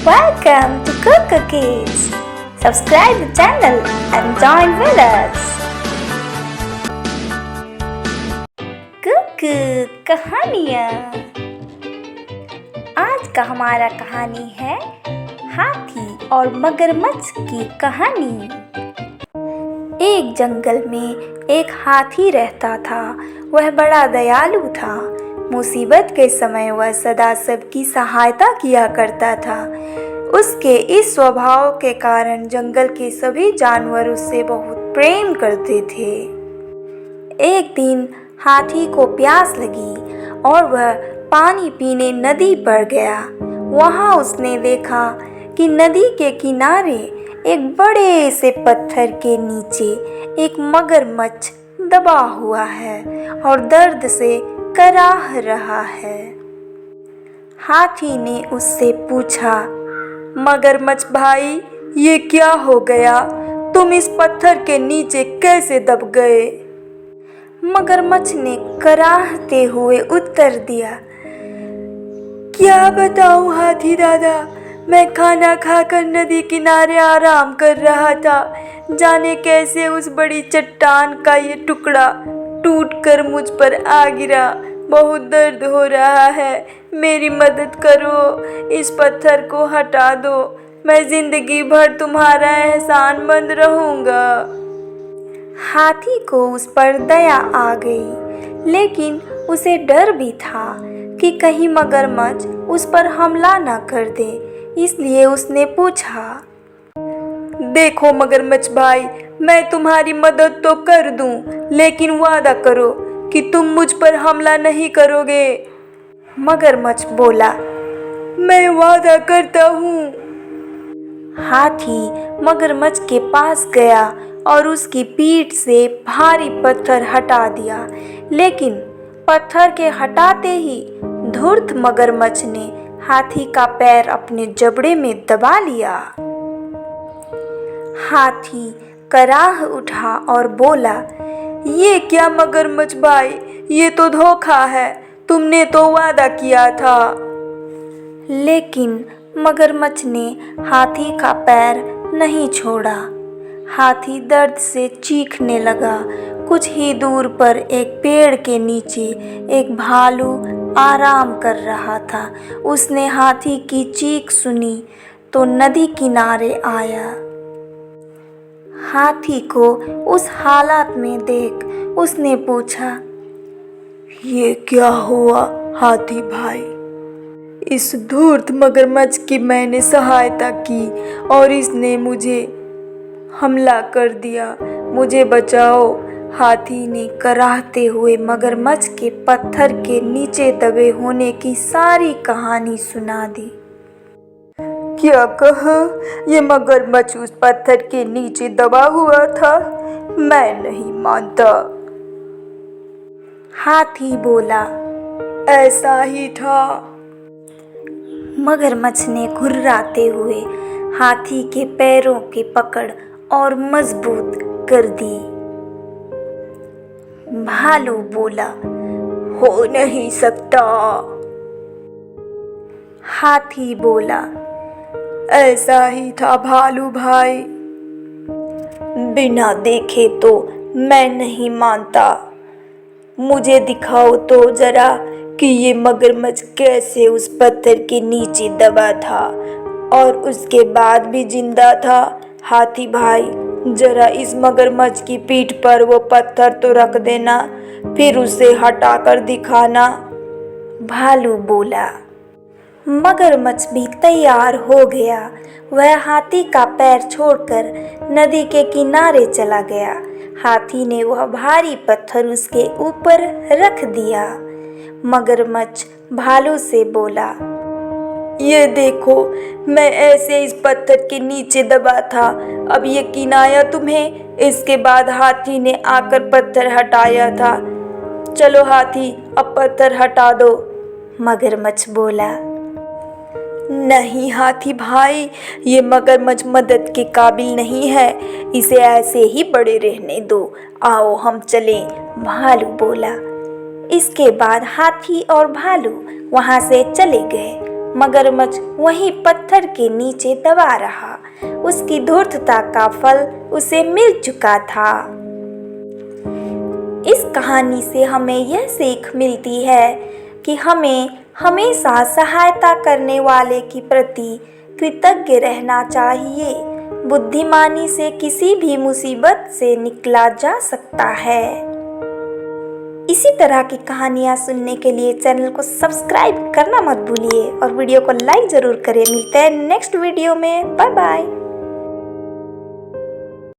Welcome to Coco Kids. Subscribe the channel and join with us. Kuku कहानियाँ। आज का हमारा कहानी है हाथी और मगरमच्छ की कहानी। एक जंगल में एक हाथी रहता था। वह बड़ा दयालु था। मुसीबत के समय वह सदा सबकी सहायता किया करता था। उसके इस स्वभाव के कारण जंगल के सभी जानवर उससे बहुत प्रेम करते थे। एक दिन हाथी को प्यास लगी और वह पानी पीने नदी पर गया। वहाँ उसने देखा कि नदी के किनारे एक बड़े से पत्थर के नीचे एक मगरमच्छ दबा हुआ है और दर्द से कराह रहा है। हाथी ने उससे पूछा, मगरमच्छ भाई, ये क्या हो गया? तुम इस पत्थर के नीचे कैसे दब गए? मगरमच्छ ने कराहते हुए उत्तर दिया, क्या बताऊं हाथी दादा, मैं खाना खाकर नदी किनारे आराम कर रहा था। जाने कैसे उस बड़ी चट्टान का ये टुकड़ा टूटकर मुझ पर आ गिरा। बहुत दर्द हो रहा है, मेरी मदद करो, इस पत्थर को हटा दो। मैं जिंदगी भर तुम्हारा एहसानमंद रहूंगा। हाथी को उस पर दया आ गई, लेकिन उसे डर भी था कि कहीं मगरमच्छ उस पर हमला न कर दे। इसलिए उसने पूछा, देखो मगरमच्छ भाई, मैं तुम्हारी मदद तो कर दूं, लेकिन वादा करो कि तुम मुझ पर हमला नहीं करोगे। मगरमच्छ बोला, मैं वादा करता हूँ। हाथी मगरमच्छ के पास गया और उसकी पीठ से भारी पत्थर हटा दिया, लेकिन पत्थर के हटाते ही धूर्त मगरमच्छ ने हाथी का पैर अपने जबड़े में दबा लिया। हाथी कराह उठा और बोला, ये क्या मगरमच्छ भाई, ये तो धोखा है, तुमने तो वादा किया था। लेकिन मगरमच्छ ने हाथी का पैर नहीं छोड़ा। हाथी दर्द से चीखने लगा। कुछ ही दूर पर एक पेड़ के नीचे एक भालू आराम कर रहा था। उसने हाथी की चीख सुनी तो नदी किनारे आया। हाथी को उस हालत में देख उसने पूछा, ये क्या हुआ हाथी भाई? इस धूर्त मगरमच्छ की मैंने सहायता की और इसने मुझे हमला कर दिया, मुझे बचाओ। हाथी ने कराहते हुए मगरमच्छ के पत्थर के नीचे दबे होने की सारी कहानी सुना दी। क्या कहा? ये मगरमच्छ उस पत्थर के नीचे दबा हुआ था? मैं नहीं मानता। हाथी बोला, ऐसा ही था। मगरमच्छ ने घुर्राते हुए हाथी के पैरों की पकड़ और मजबूत कर दी। भालू बोला, हो नहीं सकता। हाथी बोला, ऐसा ही था भालू भाई। बिना देखे तो मैं नहीं मानता। मुझे दिखाओ तो जरा कि ये मगरमच्छ कैसे उस पत्थर के नीचे दबा था और उसके बाद भी जिंदा था। हाथी भाई, जरा इस मगरमच्छ की पीठ पर वो पत्थर तो रख देना, फिर उसे हटाकर दिखाना। भालू बोला। मगरमच्छ भी तैयार हो गया। वह हाथी का पैर छोड़कर नदी के किनारे चला गया। हाथी ने वह भारी पत्थर उसके ऊपर रख दिया। मगरमच्छ भालू से बोला, ये देखो, मैं ऐसे इस पत्थर के नीचे दबा था। अब यकीन आया तुम्हें? इसके बाद हाथी ने आकर पत्थर हटाया था। चलो हाथी, अब पत्थर हटा दो। मगरमच्छ बोला, नहीं हाथी भाई, ये मगरमच्छ मदद के काबिल नहीं है, इसे ऐसे ही बड़े रहने दो। आओ हम चलें। भालू बोला। इसके बाद हाथी और भालू वहां से चले गए। मगरमच्छ वहीं पत्थर के नीचे दबा रहा। उसकी धूर्तता का फल उसे मिल चुका था। इस कहानी से हमें यह सीख मिलती है कि हमें हमेशा सहायता करने वाले के प्रति कृतज्ञ रहना चाहिए। बुद्धिमानी से किसी भी मुसीबत से निकला जा सकता है। इसी तरह की कहानियाँ सुनने के लिए चैनल को सब्सक्राइब करना मत भूलिए और वीडियो को लाइक ज़रूर करें। मिलते हैं नेक्स्ट वीडियो में। Bye bye.